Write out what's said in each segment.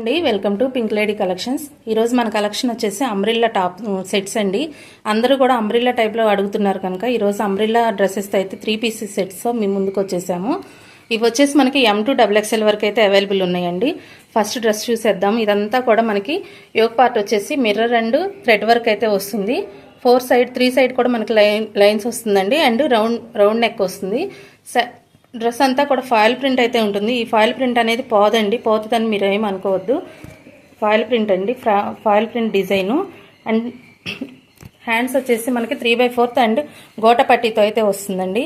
అండి, welcome to pink lady collections. ఈరోజు మన కలెక్షన్ వచ్చేసి అంబ్రిల్లా టాప్ సెట్స్ అండి. అందరూ కూడా అంబ్రిల్లా టైప్లో అడుగుతున్నారు కనుక ఈరోజు అంబ్రిల్లా డ్రెస్సెస్తో అయితే 3 పీసెస్ సెట్స్తో మీ ముందుకు వచ్చేసాము. ఇవి వచ్చేసి మనకి M2 XXL వరకు అయితే అవైలబుల్ ఉన్నాయండి. ఫస్ట్ డ్రెస్ చూసేద్దాం. ఇదంతా కూడా మనకి యోక్ పార్ట్ వచ్చేసి మిర్రర్ అండ్ థ్రెడ్ వర్క్ అయితే వస్తుంది. 3 సైడ్ కూడా మనకి లైన్స్ వస్తుందండి. అండ్ రౌండ్ నెక్ వస్తుంది. డ్రెస్ అంతా కూడా ఫాయిల్ ప్రింట్ అయితే ఉంటుంది. ఈ ఫాయిల్ ప్రింట్ అనేది పోదండి, పోతుందని మీరు ఏమి అనుకోవద్దు. ఫాయిల్ ప్రింట్ అండి, foil print design. And hands వచ్చేసి మనకి 3/4 అండ్ గోట పట్టీతో అయితే వస్తుందండి.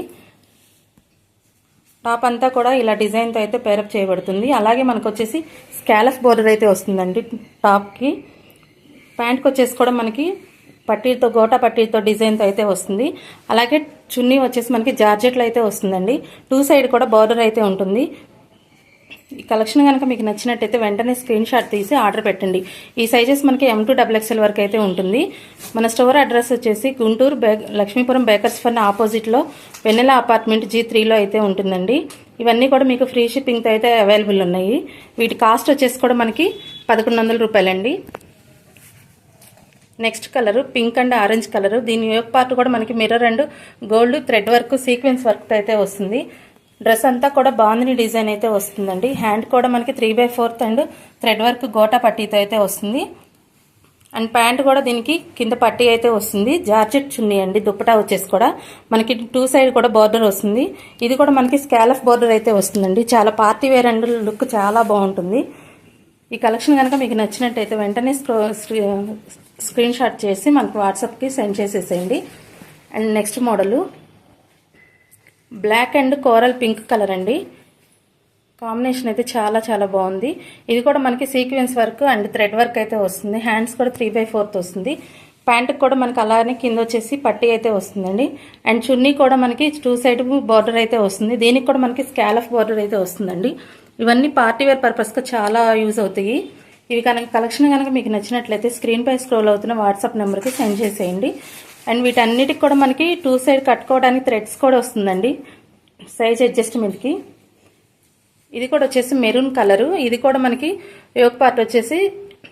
టాప్ అంతా కూడా ఇలా డిజైన్తో అయితే పేరప్ చేయబడుతుంది. అలాగే మనకు వచ్చేసి స్కాలఫ్ బోర్డర్ అయితే వస్తుందండి టాప్కి. ప్యాంట్కి వచ్చేసి కూడా మనకి పట్టీతో గోటా పట్టీతో డిజైన్తో అయితే వస్తుంది. అలాగే చున్నీ వచ్చేసి మనకి జార్జెట్లో అయితే వస్తుందండి. 2 సైడ్ కూడా బార్డర్ అయితే ఉంటుంది. ఈ కలెక్షన్ కనుక మీకు నచ్చినట్టయితే వెంటనే స్క్రీన్ షాట్ తీసి ఆర్డర్ పెట్టండి. ఈ సైజెస్ మనకి M2 XXL వరకు అయితే ఉంటుంది. మన స్టోర్ అడ్రస్ వచ్చేసి గుంటూరు లక్ష్మీపురం బేకర్స్ ఫన్ ఆపోజిట్లో వెన్నెల అపార్ట్మెంట్ G3లో అయితే ఉంటుందండి. ఇవన్నీ కూడా మీకు ఫ్రీ షిప్పింగ్తో అయితే అవైలబుల్ ఉన్నాయి. వీటి కాస్ట్ వచ్చేసి కూడా మనకి 1100 రూపాయలండి. Next colour pink and orange colour. దీని యోక్ పార్ట్ కూడా మనకి mirror and gold thread work sequence work అయితే వస్తుంది. డ్రెస్ అంతా కూడా బాందిని డిజైన్ అయితే వస్తుందండి. హ్యాండ్ కూడా మనకి 3/4 అండ్ థ్రెడ్ వర్క్ గోటా పట్టీతో అయితే వస్తుంది. అండ్ ప్యాంట్ కూడా దీనికి కింద పట్టీ అయితే వస్తుంది. జార్జెట్ చున్నీ అండి. దుప్పటా వచ్చేసి కూడా మనకి 2 సైడ్ కూడా బార్డర్ వస్తుంది. ఇది కూడా మనకి స్కాలఫ్ బార్డర్ అయితే వస్తుందండి. చాలా పార్టీ వేర్ అండ్ లుక్ చాలా బాగుంటుంది. ఈ కలెక్షన్ కనుక మీకు నచ్చినట్టయితే వెంటనే స్క్రీన్ షాట్ చేసి మనకు వాట్సాప్కి సెండ్ చేసేసేయండి. And next model black and coral pink colour అండి. కాంబినేషన్ అయితే చాలా చాలా బాగుంది. ఇది కూడా మనకి sequence work and thread work అయితే వస్తుంది. హ్యాండ్స్ కూడా 3/4 వస్తుంది. ప్యాంటుకి కూడా మనకి అలానే కింద వచ్చేసి పట్టీ అయితే వస్తుందండి. అండ్ చున్నీ కూడా మనకి 2 సైడ్ బార్డర్ అయితే వస్తుంది. దీనికి కూడా మనకి స్కాలఫ్ బార్డర్ అయితే వస్తుందండి. ఇవన్నీ పార్టీ వేర్ పర్పస్గా చాలా యూజ్ అవుతాయి. ఇవి కలెక్షన్ కనుక మీకు నచ్చినట్లయితే స్క్రీన్ పై స్క్రోల్ అవుతున్న వాట్సాప్ నెంబర్కి సెండ్ చేసేయండి. అండ్ వీటన్నిటికి కూడా మనకి 2 సైడ్ కట్టుకోవడానికి థ్రెడ్స్ కూడా వస్తుందండి సైజ్ అడ్జస్ట్మెంట్కి. ఇది కూడా వచ్చేసి మెరూన్ కలరు. ఇది కూడా మనకి యోక్ పార్ట్ వచ్చేసి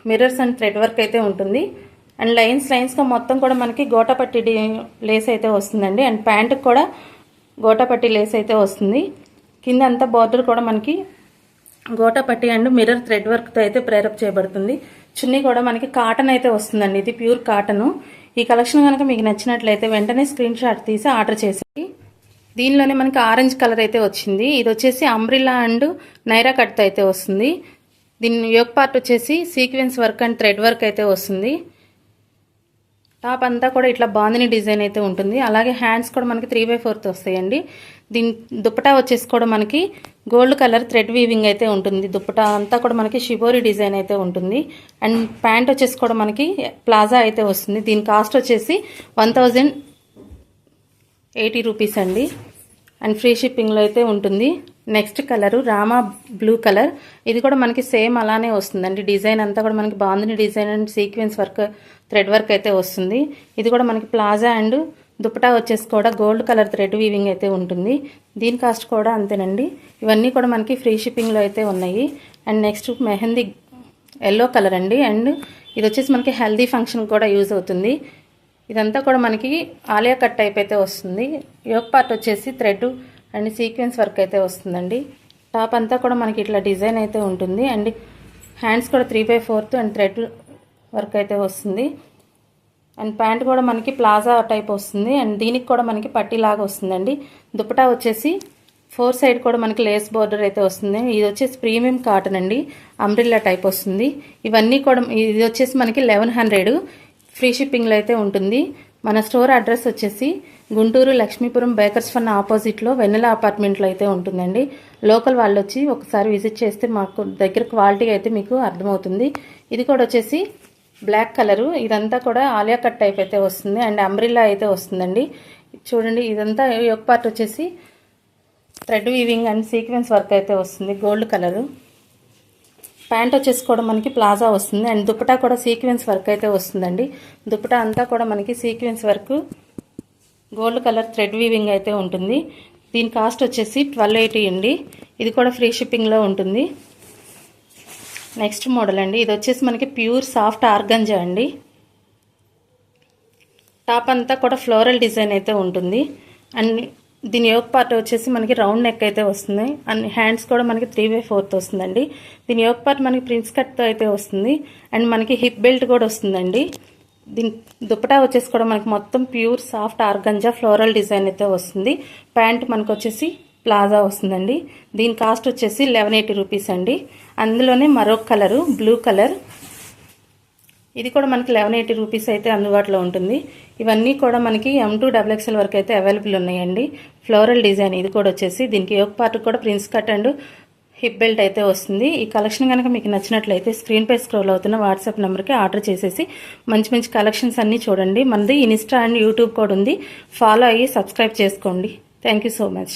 మిర్రర్స్ అండ్ థ్రెడ్ వర్క్ అయితే ఉంటుంది. అండ్ లైన్స్గా మొత్తం కూడా మనకి గోటాపట్టి లేస్ అయితే వస్తుందండి. అండ్ ప్యాంటుకి కూడా గోటాపట్టి లేస్ అయితే వస్తుంది. కింద అంతా బార్డర్ కూడా మనకి గోటాపట్టి అండ్ మిర్రర్ థ్రెడ్ వర్క్తో అయితే ప్రేరప్ చేయబడుతుంది. చున్నీ కూడా మనకి కాటన్ అయితే వస్తుందండి. ఇది ప్యూర్ కాటను. ఈ కలెక్షన్ కనుక మీకు నచ్చినట్లయితే వెంటనే స్క్రీన్ షాట్ తీసి ఆర్డర్ చేసి. దీనిలోనే మనకి ఆరెంజ్ కలర్ అయితే వచ్చింది. ఇది వచ్చేసి అంబ్రిల్లా అండ్ నైరా కట్తో అయితే వస్తుంది. దీని యోక్ పార్ట్ వచ్చేసి sequence work and thread work అయితే వస్తుంది. టాప్ అంతా కూడా ఇట్లా బాందిని డిజైన్ అయితే ఉంటుంది. అలాగే హ్యాండ్స్ కూడా మనకి 3/4 వస్తాయండి. దీని దుప్పటా వచ్చేసి కూడా మనకి గోల్డ్ కలర్ థ్రెడ్ వీవింగ్ అయితే ఉంటుంది. దుప్పటా అంతా కూడా మనకి షిబోరి డిజైన్ అయితే ఉంటుంది. అండ్ ప్యాంట్ వచ్చేసి కూడా మనకి ప్లాజా అయితే వస్తుంది. దీని కాస్ట్ వచ్చేసి 1080 రూపీస్ అండి. అండ్ ఫ్రీ షిప్పింగ్లో అయితే ఉంటుంది. Next colour Rama blue colour. ఇది కూడా మనకి సేమ్ అలానే వస్తుందండి. డిజైన్ అంతా కూడా మనకి bandhani design and sequence work thread work అయితే వస్తుంది. ఇది కూడా మనకి ప్లాజా అండ్ దుప్పటా వచ్చేసి కూడా గోల్డ్ కలర్ థ్రెడ్ వీవింగ్ అయితే ఉంటుంది. దీని కాస్ట్ కూడా అంతేనండి. ఇవన్నీ కూడా మనకి ఫ్రీ షిప్పింగ్లో అయితే ఉన్నాయి. And next mehndi yellow colour అండి. అండ్ ఇది వచ్చేసి మనకి హెల్దీ ఫంక్షన్ కూడా యూజ్ అవుతుంది. ఇదంతా కూడా మనకి ఆలియా కట్ టైప్ అయితే వస్తుంది. యోక్ పార్ట్ వచ్చేసి థ్రెడ్ అండ్ సీక్వెన్స్ వర్క్ అయితే వస్తుందండి. టాప్ అంతా కూడా మనకి ఇట్లా డిజైన్ అయితే ఉంటుంది. అండ్ హ్యాండ్స్ కూడా 3/4 అండ్ థ్రెడ్ వర్క్ అయితే వస్తుంది. అండ్ ప్యాంట్ కూడా మనకి ప్లాజా టైప్ వస్తుంది. అండ్ దీనికి కూడా మనకి పట్టీలాగా వస్తుందండి. దుప్పటా వచ్చేసి 4 సైడ్ కూడా మనకి లేస్ బోర్డర్ అయితే వస్తుంది. ఇది వచ్చేసి ప్రీమియం కాటన్ అండి. అంబ్రిల్లా టైప్ వస్తుంది. ఇవన్నీ కూడా ఇది వచ్చేసి మనకి 1100 ఫ్రీ షిప్పింగ్లో అయితే ఉంటుంది. మన స్టోర్ అడ్రస్ వచ్చేసి గుంటూరు లక్ష్మీపురం బేకర్స్ ఫన్ ఆపోజిట్లో వెన్నెల అపార్ట్మెంట్లో అయితే ఉంటుందండి. లోకల్ వాళ్ళు వచ్చి ఒకసారి విజిట్ చేస్తే మాకు దగ్గర క్వాలిటీ అయితే మీకు అర్థమవుతుంది. ఇది కూడా వచ్చేసి బ్లాక్ కలరు. ఇదంతా కూడా ఆలియా కట్ టైప్ అయితే వస్తుంది. అండ్ అంబ్రిల్లా అయితే వస్తుందండి. చూడండి, ఇదంతా యోక్ పార్ట్ వచ్చేసి thread weaving and sequence work అయితే వస్తుంది. Gold colour. ప్యాంట్ వచ్చేసి కూడా మనకి ప్లాజా వస్తుంది. అండ్ దుప్పటా కూడా సీక్వెన్స్ వర్క్ అయితే వస్తుందండి. దుప్పటా అంతా కూడా మనకి sequence work gold colour thread weaving అయితే ఉంటుంది. దీని కాస్ట్ వచ్చేసి 1280 అండి. ఇది కూడా ఫ్రీ షిప్పింగ్లో ఉంటుంది. నెక్స్ట్ మోడల్ అండి, ఇది వచ్చేసి మనకి ప్యూర్ సాఫ్ట్ ఆర్గంజా అండి. టాప్ అంతా కూడా ఫ్లోరల్ డిజైన్ అయితే ఉంటుంది. అండ్ దీని యోక్ పార్ట్ వచ్చేసి మనకి రౌండ్ నెక్ అయితే వస్తుంది. అండ్ హ్యాండ్స్ కూడా మనకి 3/4 వస్తుందండి. దీని యోక్ పార్ట్ మనకి ప్రిన్స్ కట్తో అయితే వస్తుంది. అండ్ మనకి హిప్ బెల్ట్ కూడా వస్తుందండి. దీని దుపటా వచ్చేసి కూడా మనకి మొత్తం pure soft organza floral design అయితే వస్తుంది. ప్యాంట్ మనకు వచ్చేసి ప్లాజా వస్తుందండి. దీని కాస్ట్ వచ్చేసి 1180 రూపీస్ అండి. అందులోనే మరొక కలరు బ్లూ కలర్, ఇది కూడా మనకి 1180 రూపీస్ అయితే అందుబాటులో ఉంటుంది. ఇవన్నీ కూడా మనకి M2 XXL వరకు అయితే అవైలబుల్ ఉన్నాయండి. ఫ్లోరల్ డిజైన్ ఇది కూడా వచ్చేసి దీనికి యోక్ పార్ట్ కూడా prince cut and hip belt అయితే వస్తుంది. ఈ కలెక్షన్ కనుక మీకు నచ్చినట్లయితే స్క్రీన్ పై స్క్రోల్ అవుతున్న వాట్సాప్ నెంబర్కి ఆర్డర్ చేసేసి మంచి మంచి కలెక్షన్స్ అన్నీ చూడండి. మనది ఇన్స్టా అండ్ యూట్యూబ్ కూడా ఉంది, ఫాలో అయ్యి సబ్స్క్రైబ్ చేసుకోండి. Thank you so much.